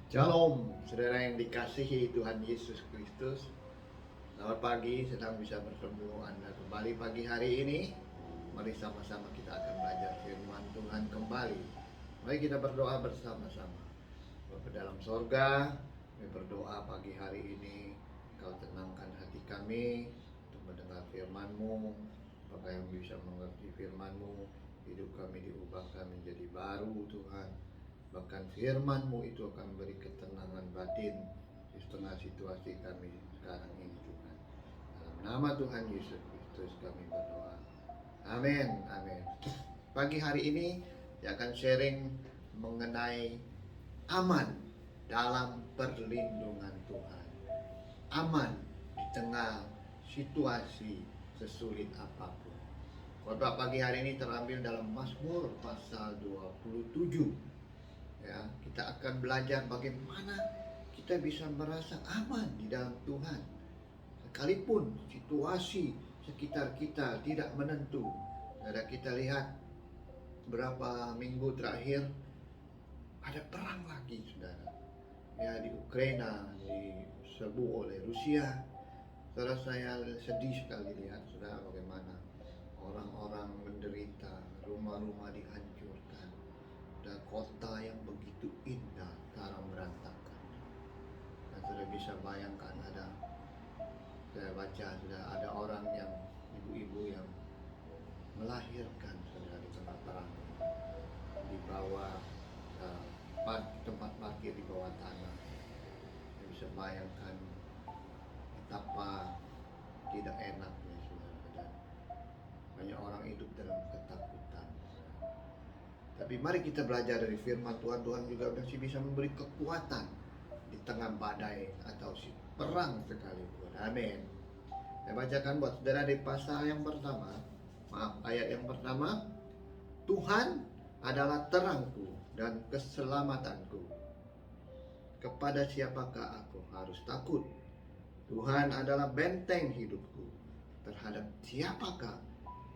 Shalom, saudara yang dikasihi Tuhan Yesus Kristus. Selamat pagi, sedang bisa bertemu Anda kembali pagi hari ini. Mari sama-sama kita akan belajar firman Tuhan kembali. Mari kita berdoa bersama-sama. Bapa dalam sorga, kami berdoa pagi hari ini, Kau tenangkan hati kami untuk mendengar firman-Mu. Bapa yang bisa mengerti firman-Mu, hidup kami diubahkan menjadi baru Tuhan. Bahkan firman-Mu itu akan beri ketenangan batin di tengah situasi kami sekarang ini Tuhan. Dalam nama Tuhan Yesus Kristus kami berdoa. Amin, amin. Pagi hari ini saya akan sharing mengenai aman dalam perlindungan Tuhan. Aman di tengah situasi sesulit apapun. Khotbah pagi hari ini terambil dalam Mazmur pasal 27. Ya, kita akan belajar bagaimana kita bisa merasa aman di dalam Tuhan. Sekalipun situasi sekitar kita tidak menentu. Ada kita lihat berapa minggu terakhir ada perang lagi, saudara. Ya, di Ukraina diserbu oleh Rusia. Saudara, saya sedih sekali lihat, saudara, bagaimana orang-orang menderita, rumah-rumah dihancurkan, dan kota yang begitu indah sekarang berantakan. Dan sudah bisa bayangkan, saya baca sudah ada orang yang ibu-ibu yang melahirkan sudah di tengah perang, di bawah tempat parkir di bawah tanah. Saya bisa bayangkan betapa tidak enaknya saudara, dan banyak orang hidup dalam ketakutan. Tapi mari kita belajar dari firman Tuhan. Tuhan juga masih bisa memberi kekuatan di tengah badai atau perang sekalipun. Amin. Saya bacakan buat saudara di pasal yang pertama. Ayat yang pertama. Tuhan adalah terangku dan keselamatanku. Kepada siapakah aku harus takut? Tuhan adalah benteng hidupku. Terhadap siapakah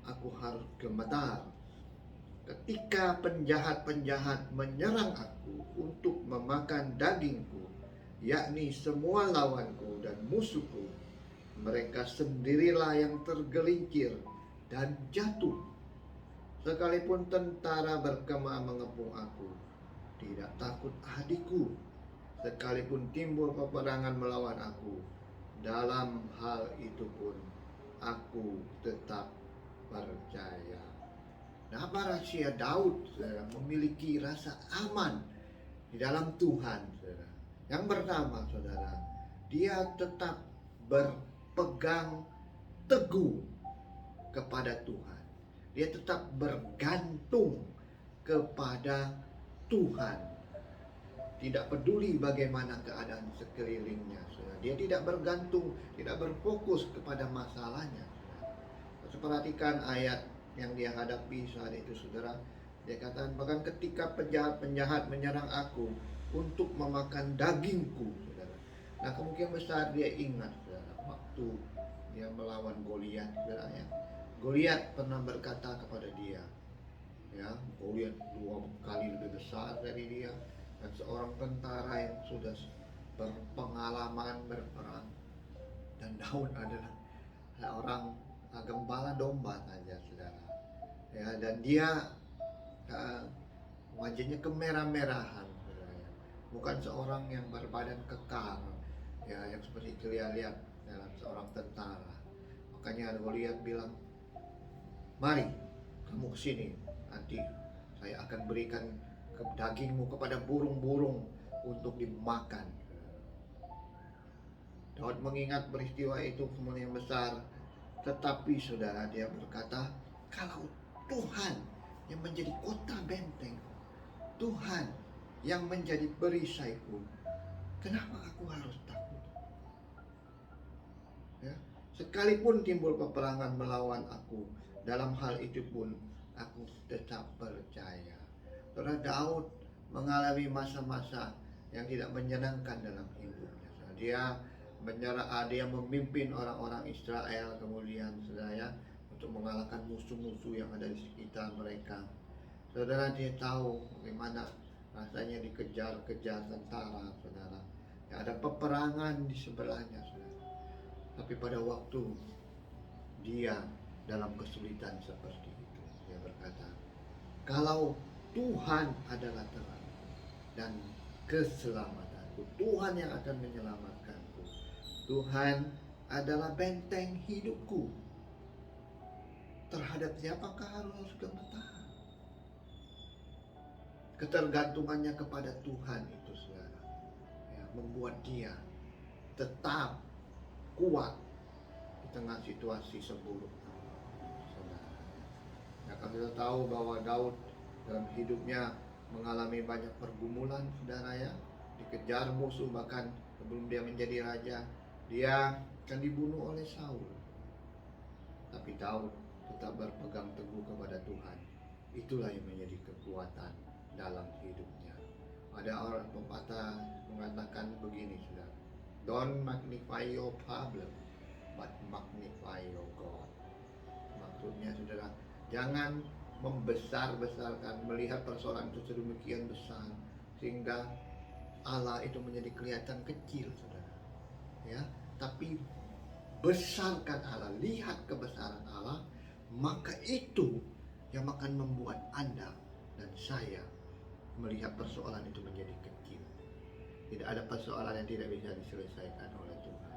aku harus gemetar? Ketika penjahat-penjahat menyerang aku untuk memakan dagingku, yakni semua lawanku dan musuhku, mereka sendirilah yang tergelincir dan jatuh. Sekalipun tentara berkemah mengepung aku, tidak takut adikku. Sekalipun timbul peperangan melawan aku, dalam hal itu pun aku tetap percaya. Nah, apa rahasia Daud, saudara, memiliki rasa aman di dalam Tuhan, saudara? Yang pertama, saudara, dia tetap berpegang teguh kepada Tuhan. Dia tetap bergantung kepada Tuhan. Tidak peduli bagaimana keadaan sekelilingnya, saudara. Dia tidak bergantung, tidak berfokus kepada masalahnya, saudara. Perhatikan ayat yang dia hadapi saat itu, saudara. Dia katakan, bahkan ketika penjahat-penjahat menyerang aku untuk memakan dagingku, saudara. Nah, kemungkinan besar dia ingat, saudara, waktu dia melawan Goliat, saudara, ya. Goliat pernah berkata kepada dia, ya, Goliat 2 kali lebih besar dari dia, dan seorang tentara yang sudah berpengalaman berperang. Dan Daud adalah orang gembala domba saja, saudara. Ya, dan dia wajahnya kemerah-merahan, saudara, ya. Bukan seorang yang berbadan kekar, ya, yang seperti kalian lihat dalam seorang tentara. Makanya Goliat bilang, mari kamu kesini, nanti saya akan berikan dagingmu kepada burung-burung untuk dimakan. Daud mengingat peristiwa itu kemudian besar. Tetapi saudara, dia berkata, kalau Tuhan yang menjadi kota benteng, Tuhan yang menjadi perisaiku, kenapa aku harus takut? Ya, sekalipun timbul peperangan melawan aku, dalam hal itu pun aku tetap percaya. Saudara, Daud mengalami masa-masa yang tidak menyenangkan dalam hidupnya. Dia memimpin orang-orang Israel kemudian, saudara, ya, untuk mengalahkan musuh-musuh yang ada di sekitar mereka. Saudara, dia tahu bagaimana rasanya dikejar-kejar tentara, saudara. Ya, ada peperangan di sebelahnya, saudara. Tapi pada waktu dia dalam kesulitan seperti itu, dia berkata, kalau Tuhan adalah terangku dan keselamatanku, Tuhan yang akan menyelamatkanku, Tuhan adalah benteng hidupku, terhadap siapakah harus bertahan? Ketergantungannya kepada Tuhan itu, saudara, ya, membuat dia tetap kuat di tengah situasi seburuk, saudara. Nah, kalau kita tahu bahwa Daud dalam hidupnya mengalami banyak pergumulan, saudara, ya, dikejar musuh, bahkan sebelum dia menjadi raja, dia akan dibunuh oleh Saul. Tapi Daud tetap berpegang teguh kepada Tuhan. Itulah yang menjadi kekuatan dalam hidupnya. Ada orang pepatah mengatakan begini, saudara, don't magnify your problem, but magnify your God. Maksudnya, saudara, jangan membesar-besarkan, melihat persoalan itu sedemikian besar sehingga Allah itu menjadi kelihatan kecil, saudara. Ya, tapi besarkan Allah, lihat kebesaran Allah, maka itu yang akan membuat Anda dan saya melihat persoalan itu menjadi kecil. Tidak ada persoalan yang tidak bisa diselesaikan oleh Tuhan,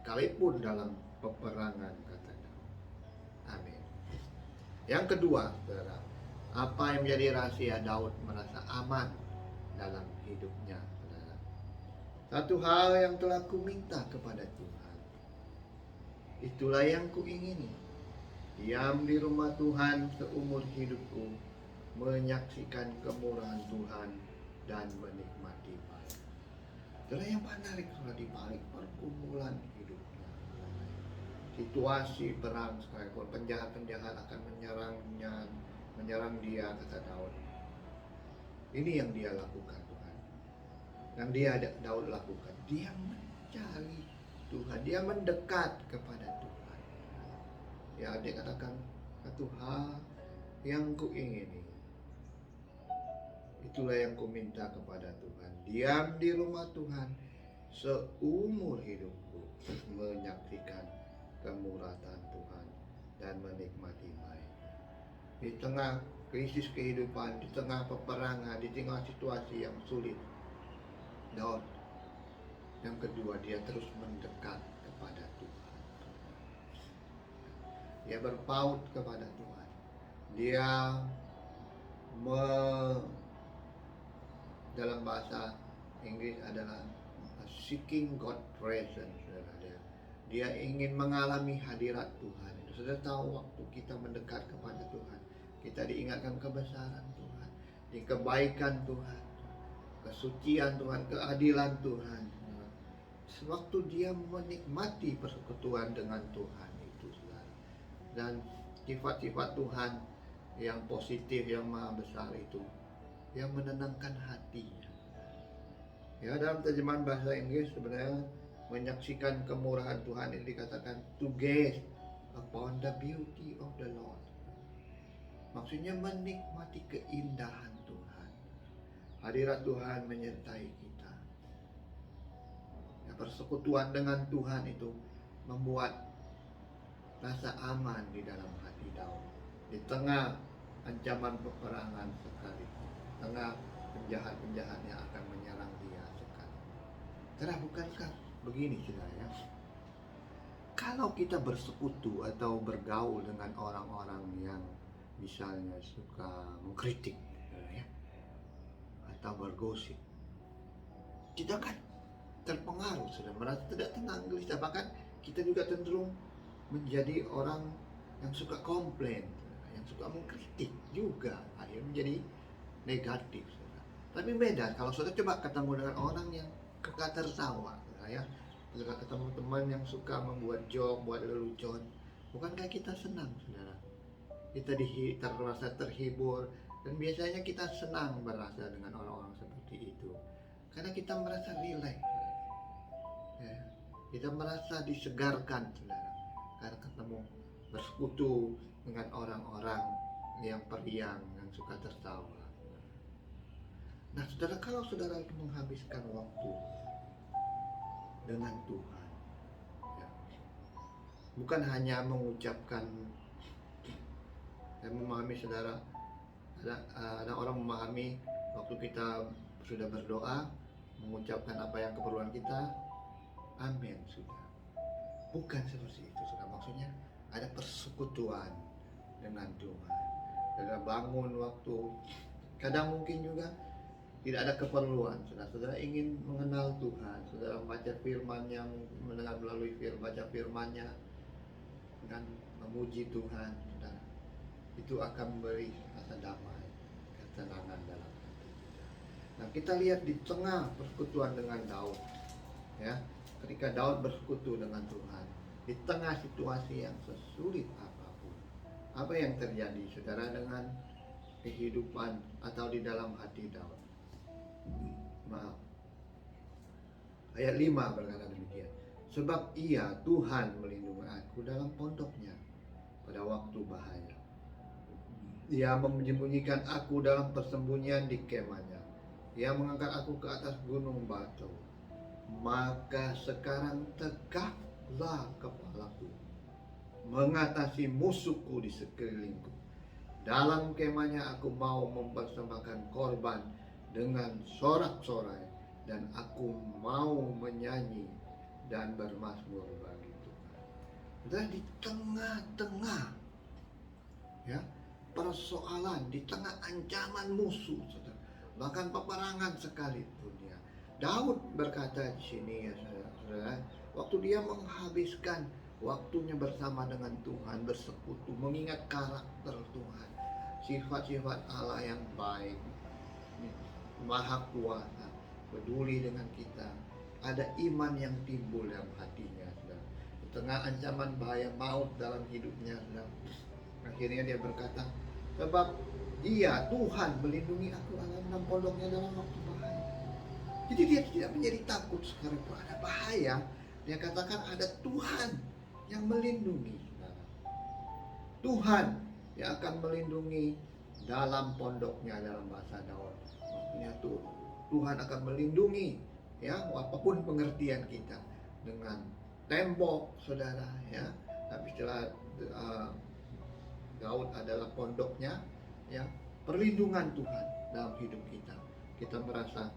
sekalipun dalam peperangan, kata Daud. Amin. Yang kedua, saudara, apa yang menjadi rahasia Daud merasa aman dalam hidupnya, saudara? Satu hal yang telah kuminta kepada Tuhan, itulah yang kuingini, diam di rumah Tuhan seumur hidupku, menyaksikan kemurahan Tuhan dan menikmati baik. Itulah yang menarik, saudara, di balik pergumulan hidupnya. Situasi perang sekalipun, penjahat-penjahat akan menyerang dia, kata Daud. Ini yang dia lakukan, Tuhan. Yang Daud lakukan, dia mencari Tuhan, dia mendekat kepada Tuhan. Ya, dia katakan, satu hal yang kuingini, itulah yang kuminta kepada Tuhan, diam di rumah Tuhan seumur hidupku, menyaksikan kemurahan Tuhan dan menikmati baik. Di tengah krisis kehidupan, di tengah peperangan, di tengah situasi yang sulit, Daud yang kedua, dia terus mendekat kepada Tuhan. Dia berpaut kepada Tuhan. Dia dalam bahasa Inggris adalah seeking God presence. Dia ingin mengalami hadirat Tuhan. Sudah tahu, waktu kita mendekat kepada Tuhan, kita diingatkan kebesaran Tuhan, di kebaikan Tuhan, kesucian Tuhan, keadilan Tuhan. Sewaktu dia menikmati persekutuan dengan Tuhan itu, saudara, dan sifat-sifat Tuhan yang positif, yang maha besar itu, yang menenangkan hatinya. Ya, dalam terjemahan bahasa Inggris sebenarnya menyaksikan kemurahan Tuhan ini dikatakan to gaze upon the beauty of the Lord. Maksudnya menikmati keindahan Tuhan. Hadirat Tuhan menyertai kita. Ya, persekutuan dengan Tuhan itu membuat rasa aman di dalam hati Daud. Di tengah ancaman peperangan sekalipun, tengah penjahat-penjahat yang akan menyerang dia sekalipun. Karena bukankah begini, saudara, ya? Kalau kita bersekutu atau bergaul dengan orang-orang yang misalnya suka mengkritik, ya, atau bergosip, kita kan terpengaruh, sudah merasa tidak tenang, gelisah, bahkan kita juga cenderung menjadi orang yang suka komplain, yang suka mengkritik juga, akhirnya menjadi negatif, saudara. Tapi beda kalau saudara coba ketemu dengan orang yang suka tertawa, ya, sudah ketemu teman yang suka membuat joke, buat lelucon, bukankah kita senang, saudara? Kita terasa terhibur, dan biasanya kita senang berasa dengan orang-orang seperti itu, karena kita merasa rileks, ya, kita merasa disegarkan, saudara, karena ketemu bersekutu dengan orang-orang yang periang, yang suka tertawa. Nah, saudara, kalau saudara menghabiskan waktu dengan Tuhan, ya, bukan hanya mengucapkan, saya memahami saudara, ada orang memahami waktu kita sudah berdoa, mengucapkan apa yang keperluan kita, amin, sudah. Bukan seperti itu, saudara. Maksudnya ada persekutuan dengan Tuhan. Saudara bangun waktu, kadang mungkin juga tidak ada keperluan, saudara ingin mengenal Tuhan, saudara membaca firman-Nya, mendengar melalui baca firman-Nya dan memuji Tuhan, saudara, itu akan memberi rasa damai, ketenangan dalam hati kita. Nah, kita lihat di tengah persekutuan dengan Daud, ya, ketika Daud bersekutu dengan Tuhan di tengah situasi yang sesulit apapun, apa yang terjadi, saudara, dengan kehidupan atau di dalam hati Daud? Maaf, ayat 5 berkata demikian, sebab ia, Tuhan, melindungi aku dalam pondoknya pada waktu bahaya. Ia menyembunyikan aku dalam persembunyian di kemahnya. Ia mengangkat aku ke atas gunung batu. Maka sekarang tegaklah kepalaku mengatasi musuhku di sekelilingku. Dalam kemahnya aku mau mempersembahkan korban dengan sorak-sorai, dan aku mau menyanyi dan bermazmur bagi Tuhan. Dan di tengah-tengah, ya, persoalan, di tengah ancaman musuh, saudara, bahkan peperangan sekalipun, ya, Daud berkata di sini, ya saudara, waktu dia menghabiskan waktunya bersama dengan Tuhan, bersekutu, mengingat karakter Tuhan, sifat-sifat Allah yang baik, maha kuasa, peduli dengan kita, ada iman yang timbul dalam hatinya, saudara. Di tengah ancaman bahaya maut dalam hidupnya, saudara, akhirnya dia berkata, sebab dia, Tuhan, melindungi aku dalam pondoknya dalam waktu bahaya. Jadi dia tidak menjadi takut sekarang itu ada bahaya. Dia katakan ada Tuhan yang melindungi, saudara. Tuhan yang akan melindungi dalam pondoknya, dalam bahasa Daud. Maksudnya Tuhan akan melindungi, ya, apapun pengertian kita, dengan tembok, saudara, ya. Tapi setelah Daud adalah pondoknya, ya, perlindungan Tuhan dalam hidup kita. Kita merasa,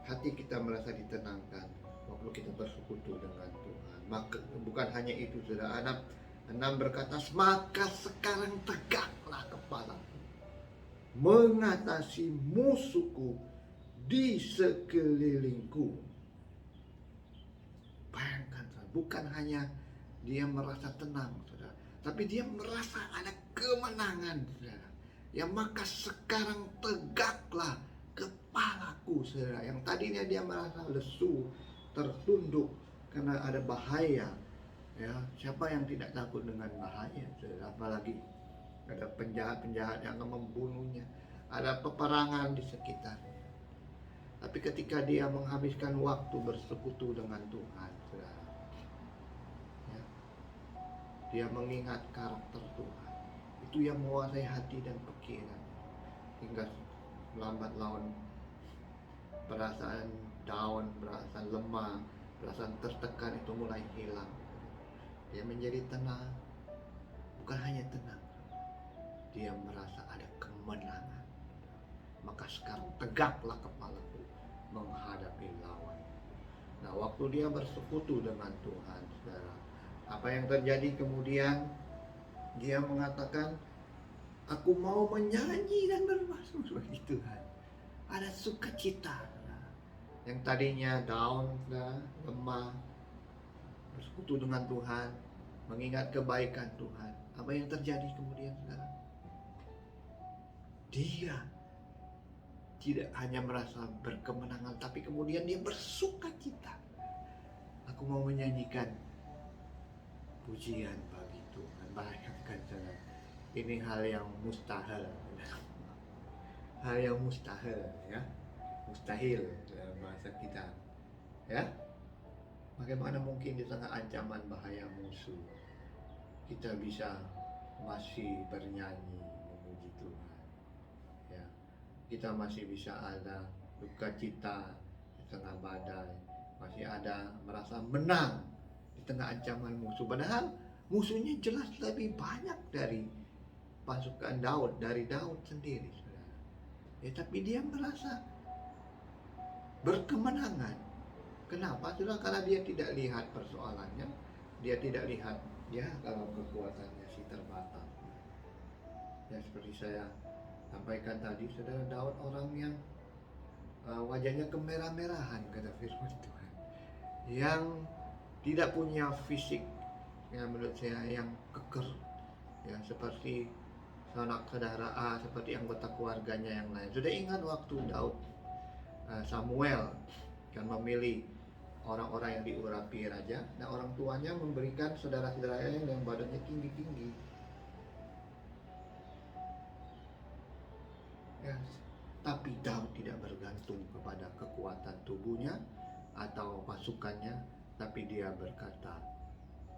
hati kita merasa ditenangkan waktu kita bersekutu dengan Tuhan. Maka bukan hanya itu, saudara. 6 berkata, maka sekarang tegaklah kepalaku mengatasi musuhku di sekelilingku. Bayangkan, bukan hanya dia merasa tenang, saudara, tapi dia merasa ada kemenangan, saudara. Ya, maka sekarang tegaklah kepalaku, saudara. Yang tadinya dia merasa lesu, tertunduk karena ada bahaya. Ya, siapa yang tidak takut dengan bahaya, saudara? Apalagi ada penjahat-penjahat yang akan membunuhnya, ada peperangan di sekitarnya. Tapi ketika dia menghabiskan waktu bersekutu dengan Tuhan, saudara, ya, dia mengingat karakter Tuhan, itu yang menguasai hati dan pikiran, hingga lambat laun perasaan down, perasaan lemah, perasaan tertekan itu mulai hilang. Dia menjadi tenang, bukan hanya tenang, dia merasa ada kemenangan. Maka sekarang tegaklah kepalaku menghadapi lawan. Nah, waktu dia bersekutu dengan Tuhan, saudara, apa yang terjadi kemudian? Dia mengatakan, aku mau menyanyi dan bermazmur bagi Tuhan. Ada sukacita, saudara. Yang tadinya down, saudara, lemah, bersekutu dengan Tuhan, mengingat kebaikan Tuhan. Apa yang terjadi kemudian, saudara? Dia tidak hanya merasa berkemenangan, tapi kemudian dia bersukacita. Aku mau menyanyikan pujian bagi Tuhan. Bayangkan, saudara, ini hal yang mustahil, hal yang mustahil, ya, mustahil dalam bahasa kita, ya. Bagaimana mungkin di tengah ancaman bahaya musuh kita bisa masih bernyanyi memuji Tuhan, ya. Kita masih bisa ada duka cita di tengah badai, masih ada merasa menang di tengah ancaman musuh. Padahal musuhnya jelas lebih banyak dari pasukan Daud, dari Daud sendiri, saudara. Ya, tapi dia merasa berkemenangan. Kenapa? Saudara, karena dia tidak lihat persoalannya, dia tidak lihat ya kalau kekuatannya si terbatas. Ya, seperti saya sampaikan tadi, saudara, Daud orang yang wajahnya kemerah-merahan, kata firman Tuhan, yang tidak punya fisik yang menurut saya yang keker, ya seperti sanak saudara, seperti anggota keluarganya yang lain. Sudah ingat waktu Daud Samuel kan memilih orang-orang yang diurapi raja, nah orang tuanya memberikan saudara-saudaranya yang badannya tinggi-tinggi. Ya, tapi Daud tidak bergantung kepada kekuatan tubuhnya atau pasukannya, tapi dia berkata,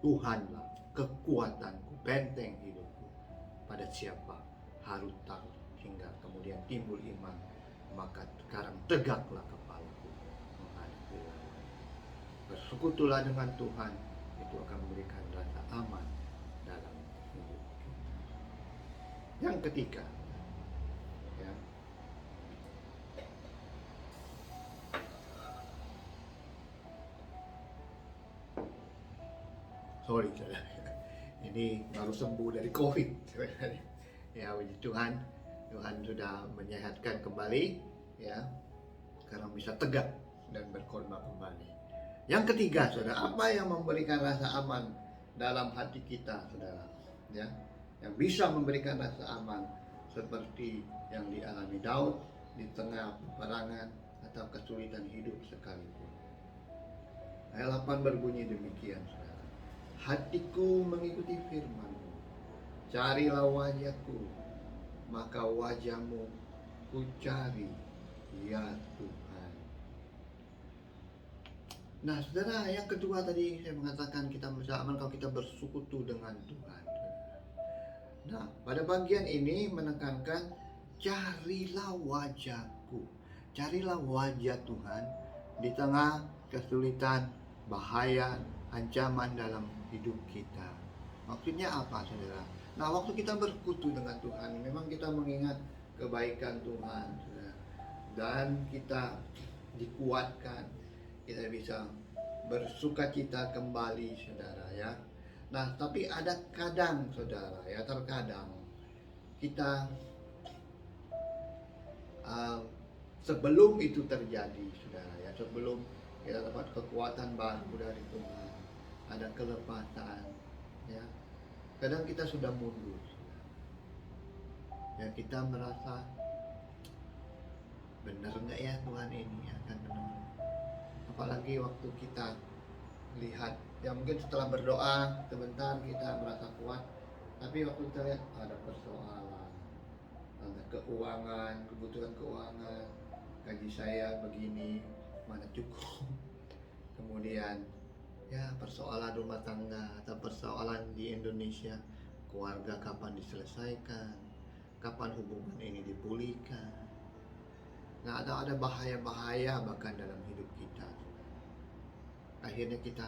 Tuhanlah kekuatanku, benteng hidupku. Pada siapa harus takut, hingga kemudian timbul iman, maka sekarang tegaklah kepalaku menghadapi lawan. Bersekutulah dengan Tuhan, itu akan memberikan rasa aman dalam hidup kita. Yang ketiga, ya, sorry saudara, ini baru sembuh dari COVID sebenarnya. Ya, puji Tuhan, Tuhan sudah menyehatkan kembali, ya, sekarang bisa tegak dan berkorban kembali. Yang ketiga, saudara, apa yang memberikan rasa aman dalam hati kita, saudara? Ya, yang bisa memberikan rasa aman seperti yang dialami Daud di tengah peperangan atau kesulitan hidup sekalipun. Ayat 8 berbunyi demikian, saudara. Hatiku mengikuti firman-Mu, carilah wajahku, maka wajah-Mu ku cari, ya Tuhan. Nah, saudara, yang kedua tadi saya mengatakan kita bisa aman kalau kita bersekutu dengan Tuhan. Nah, pada bagian ini menekankan carilah wajahku, carilah wajah Tuhan di tengah kesulitan, bahaya, ancaman dalam hidup kita. Maksudnya apa, saudara? Nah, waktu kita bersekutu dengan Tuhan, memang kita mengingat kebaikan Tuhan, saudara, dan kita dikuatkan, kita bisa bersukacita kembali, saudara, ya. Nah, tapi ada kadang, saudara, ya, terkadang kita sebelum itu terjadi, saudara, ya, sebelum kita dapat kekuatan baru dari Tuhan, ada kelepasan, ya, kadang kita sudah mundur, saudara. Ya, kita merasa benar nggak ya Tuhan ini akan menolong. Apalagi waktu kita lihat, ya mungkin setelah berdoa sebentar kita merasa kuat, tapi waktu kita lihat ada persoalan, ada keuangan, kebutuhan keuangan, gaji saya begini, mana cukup. Kemudian ya persoalan rumah tangga atau persoalan di Indonesia, keluarga kapan diselesaikan, kapan hubungan ini dipulihkan. Nah, ada bahaya-bahaya bahkan dalam hidup kita. Akhirnya kita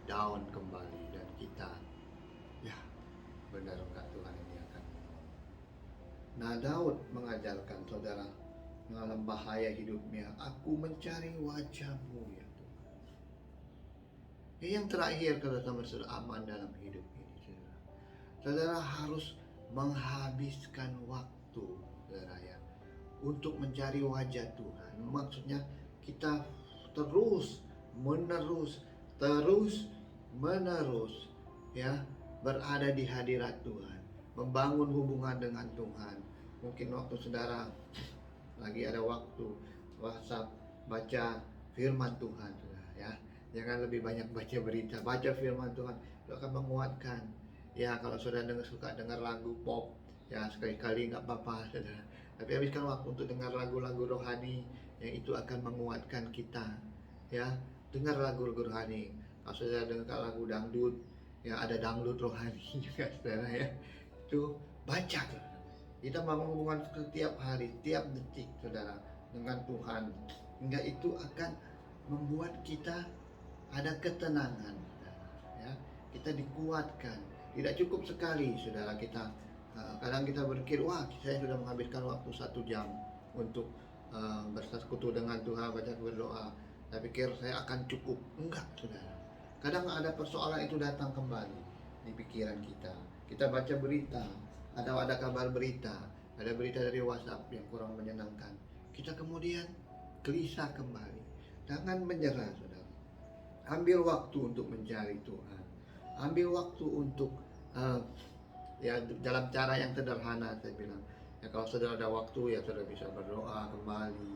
down kembali dan kita, ya, benar enggak Tuhan ini akan menolong. Nah, Daud mengajarkan, saudara, dalam bahaya hidupnya, aku mencari wajah-Mu, ya Tuhan. Ya, yang terakhir, kalau saudara aman dalam hidup ini, saudara, saudara harus menghabiskan waktu, saudara, ya, untuk mencari wajah Tuhan. Maksudnya kita terus menerus ya berada di hadirat Tuhan, membangun hubungan dengan Tuhan. Mungkin waktu saudara lagi ada waktu WhatsApp, baca firman Tuhan, saudara, ya. Jangan lebih banyak baca berita, baca firman Tuhan, itu akan menguatkan. Ya, kalau saudara suka dengar lagu pop, ya sekali-kali nggak apa-apa, saudara. Tapi habiskan waktu untuk dengar lagu-lagu rohani yang itu akan menguatkan kita, ya. Dengar lagu-lagu rohani. Kalau saudara dengar lagu dangdut, ya ada dangdut rohani juga, saudara, ya. Itu baca, saudara. Kita bangun hubungan setiap hari, tiap detik, saudara. dengan Tuhan, hingga itu akan membuat kita ada ketenangan, ya. Kita dikuatkan. Tidak cukup sekali, saudara, kita kadang kita berpikir, wah, saya sudah menghabiskan waktu 1 jam untuk bersekutu dengan Tuhan, baca berdoa. Saya pikir saya akan cukup. Enggak, saudara. Kadang ada persoalan itu datang kembali di pikiran kita. Kita baca berita, atau ada kabar berita, ada berita dari WhatsApp yang kurang menyenangkan. Kita kemudian gelisah kembali. Jangan menyerah, saudara. Ambil waktu untuk mencari Tuhan. Ambil waktu untuk ya dalam cara yang sederhana, saya bilang. Ya kalau saudara ada waktu, ya saudara bisa berdoa kembali,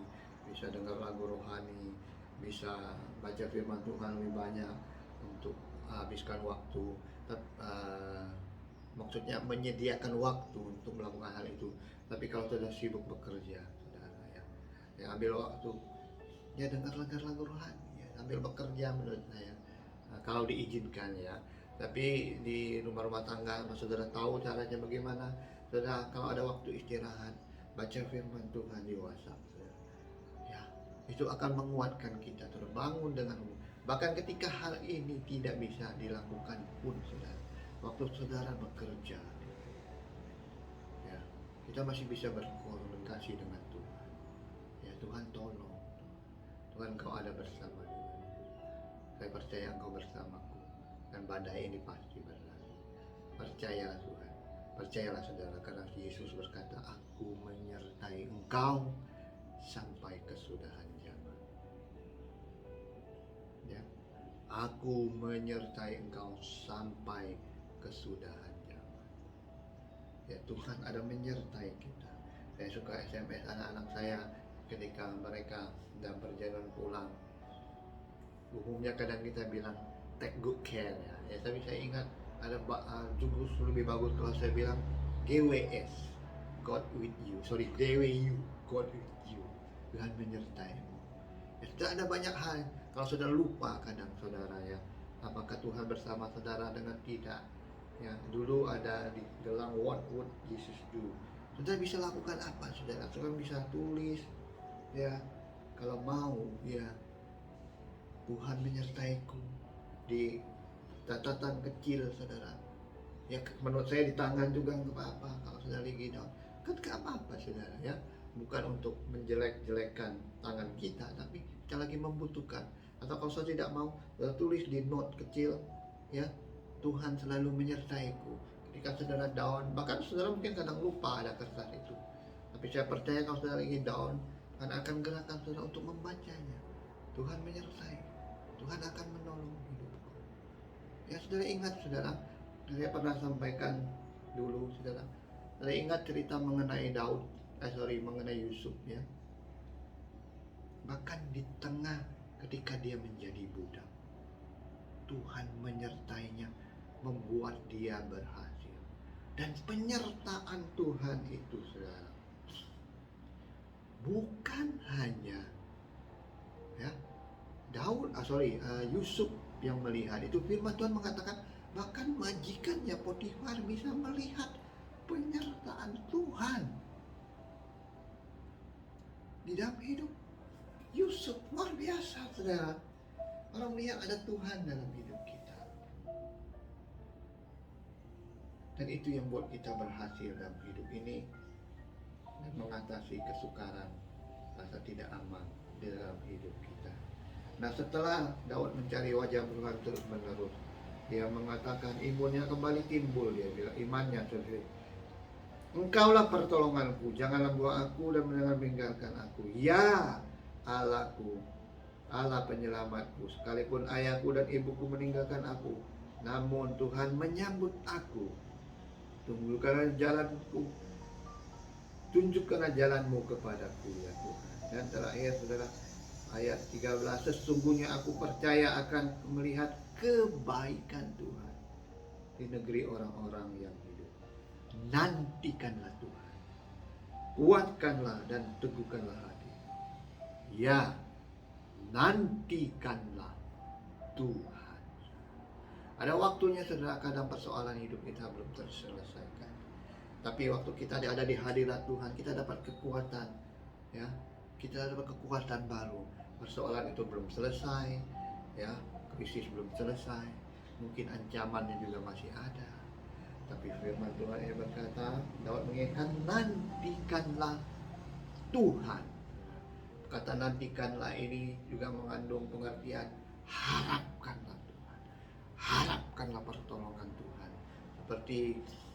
bisa dengar lagu rohani, bisa baca firman Tuhan lebih banyak untuk habiskan waktu. Maksudnya menyediakan waktu untuk melakukan hal itu. Tapi kalau sudah sibuk bekerja, saudara, ya ambil waktu, ya dengar lagu rohani, ya sambil bekerja menurut saya, kalau diizinkan, ya. Tapi di rumah tangga, saudara tahu caranya bagaimana. Saudara, kalau ada waktu istirahat, baca firman Tuhan di WhatsApp, saudara. Ya, itu akan menguatkan kita terbangun dengan bahkan ketika hal ini tidak bisa dilakukan pun, saudara, waktu saudara bekerja, ya, kita masih bisa berkomunikasi dengan Tuhan. Ya, Tuhan tolong, Tuhan, Kau ada bersama dengan. Saya percaya Engkau bersamaku, dan badai ini pasti berlalu. Percayalah Tuhan, percayalah saudara, karena Yesus berkata, aku menyertai engkau sampai kesudahan zaman. Ya, aku menyertai engkau sampai kesudahan zaman. Ya, Tuhan ada menyertai kita. Saya suka SMS anak-anak saya ketika mereka dalam perjalanan pulang. Umumnya kadang kita bilang take good care, ya. Tapi saya ingat ada judul lebih bagus kalau saya bilang GWS, God with you. Sorry, GWU, God with you. Tuhan menyertaimu. Ya, sudah ada banyak hal kalau saudara lupa kadang, saudara, ya. Apakah Tuhan bersama saudara dengan tidak? Ya, dulu ada di gelang what would Jesus do. Saudara bisa lakukan apa, saudara? Saudara bisa tulis, ya, kalau mau, ya, Tuhan menyertaiku, di catatan kecil, saudara. Ya, menurut saya di tangan juga nggak apa-apa kalau saudara lagi down. Kan nggak apa-apa, saudara, ya. Bukan untuk menjelek-jelekan tangan kita, tapi kita lagi membutuhkan. Atau kalau saudara tidak mau, saudara tulis di note kecil, ya, Tuhan selalu menyertaiku. Ketika saudara down, bahkan saudara mungkin kadang lupa ada kertas itu. Tapi saya percaya kalau saudara lagi down, Tuhan akan gerakan saudara untuk membacanya. Tuhan menyertai, Tuhan akan menolong hidupku. Ya, saudara ingat, saudara, saya pernah sampaikan dulu, saudara. Saudara ingat cerita mengenai mengenai Yusuf, ya. Bahkan di tengah ketika dia menjadi budak, Tuhan menyertainya, membuat dia berhasil. Dan penyertaan Tuhan itu, saudara, bukan hanya, ya, Yusuf yang melihat itu. Firman Tuhan mengatakan bahkan majikannya Potifar bisa melihat penyertaan Tuhan di dalam hidup Yusuf. Luar biasa, saudara. Orang melihat ada Tuhan dalam hidup kita. Dan itu yang buat kita berhasil dalam hidup ini dan mengatasi kesukaran, rasa tidak aman di dalam hidup kita. Nah, setelah Daud mencari wajah Tuhan terus menerus, dia mengatakan imunnya kembali timbul. Dia bilang imannya sendiri, Engkaulah pertolonganku, janganlah buang aku dan jangan meninggalkan aku. Ya Allahku, Allah penyelamatku, sekalipun ayahku dan ibuku meninggalkan aku, namun Tuhan menyambut aku. Tunjukkanlah jalanku, tunjukkanlah jalanmu kepadaku, ya Tuhan. Dan terakhir, saudara, ayat 13, sesungguhnya aku percaya akan melihat kebaikan Tuhan di negeri orang-orang yang hidup. Nantikanlah Tuhan, kuatkanlah dan teguhkanlah hati. Ya, nantikanlah Tuhan. Ada waktunya, saudara, kadang persoalan hidup kita belum terselesaikan. Tapi waktu kita ada di hadirat Tuhan, kita dapat kekuatan, ya. kita dapat kekuatan baru. Persoalan itu belum selesai, ya, krisis belum selesai, mungkin ancamannya juga masih ada. Tapi firman Tuhan yang berkata, Daud mengingatkan, nantikanlah Tuhan. Kata nantikanlah ini juga mengandung pengertian harapkanlah Tuhan. Harapkanlah pertolongan Tuhan. Seperti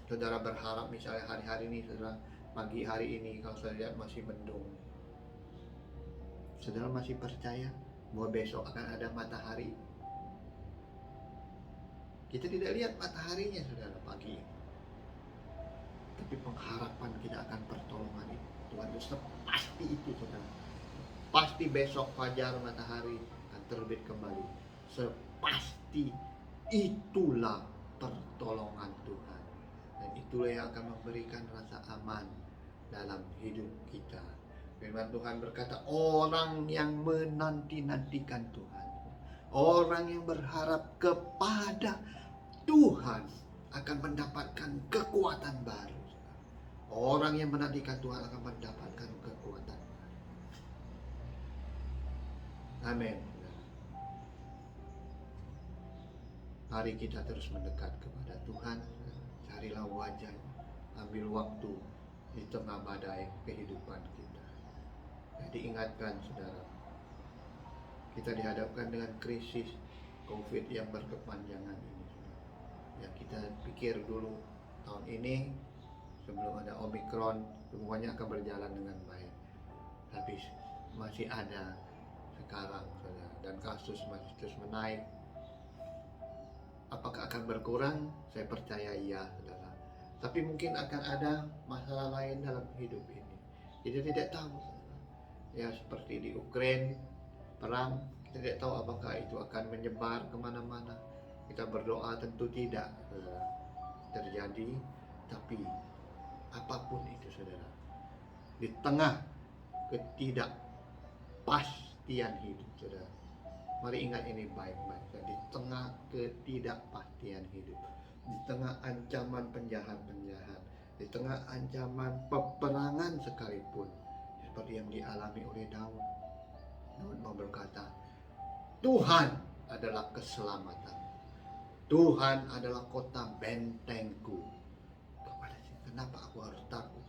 saudara berharap misalnya hari-hari ini, saudara pagi hari ini kalau saya lihat masih mendung. Saudara masih percaya bahwa besok akan ada matahari? Kita tidak lihat mataharinya saudara pagi. Tapi pengharapan kita akan pertolongan itu. Tuhan itu pasti itu saudara. Pasti besok fajar matahari akan terbit kembali. Sepasti itulah pertolongan Tuhan. Dan itulah yang akan memberikan rasa aman dalam hidup kita. Firman Tuhan berkata, orang yang menanti-nantikan Tuhan, orang yang berharap kepada Tuhan akan mendapatkan kekuatan baru. Orang yang menantikan Tuhan akan mendapatkan kekuatan baru. Amin. Mari kita terus mendekat kepada Tuhan. Carilah wajah-Nya. Ambil waktu di tengah badai kehidupan kita. Jadi ingatkan saudara, kita dihadapkan dengan krisis COVID yang berkepanjangan ini. Ya, kita pikir dulu tahun ini sebelum ada Omikron semuanya akan berjalan dengan baik. Tapi masih ada sekarang saudara, dan kasus masih terus menaik. Apakah akan berkurang? Saya percaya iya saudara. Tapi mungkin akan ada masalah lain dalam hidup ini. Kita tidak tahu saudara. Ya, seperti di Ukraina perang, kita tidak tahu apakah itu akan menyebar kemana-mana. Kita berdoa tentu tidak terjadi, tapi apapun itu saudara, di tengah ketidakpastian hidup saudara, mari ingat ini baik-baik. Di tengah ketidakpastian hidup, di tengah ancaman penjahat-penjahat, di tengah ancaman peperangan sekalipun, seperti yang dialami oleh Daud. Daud mau berkata, Tuhan adalah keselamatan. Tuhan adalah kota bentengku. Kenapa aku harus takut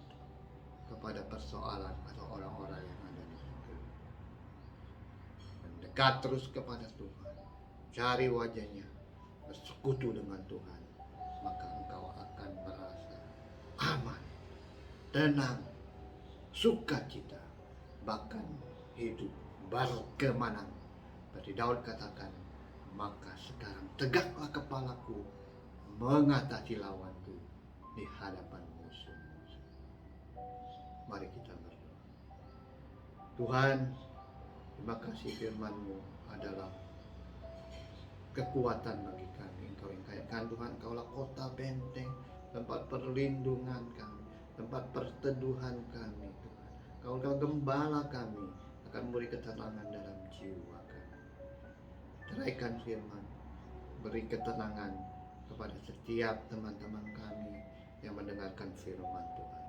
kepada persoalan atau orang-orang yang ada di situ? Mendekat terus kepada Tuhan. Cari wajah-Nya. Bersekutu dengan Tuhan. Maka engkau akan merasa aman, tenang, sukacita, bahkan hidup berkemenangan. Seperti Daud katakan, maka sekarang tegaklah kepalaku mengatasi lawanku di hadapan musuh-musuh. Mari kita berdoa. Tuhan, terima kasih firman-Mu adalah kekuatan bagi kami. Engkau ingatkan Tuhan, Engkaulah kota benteng, tempat perlindungan kami, tempat perteduhan kami Tuhan. Engkau gembala kami, akan memberi ketenangan dalam jiwa kami. Ceraikan firman, beri ketenangan kepada setiap teman-teman kami yang mendengarkan firman Tuhan.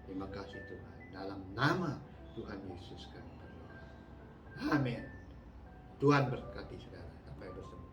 Terima kasih Tuhan. Dalam nama Tuhan Yesus kami berdoa. Amin. Tuhan berkati saudara. Sampai bertemu.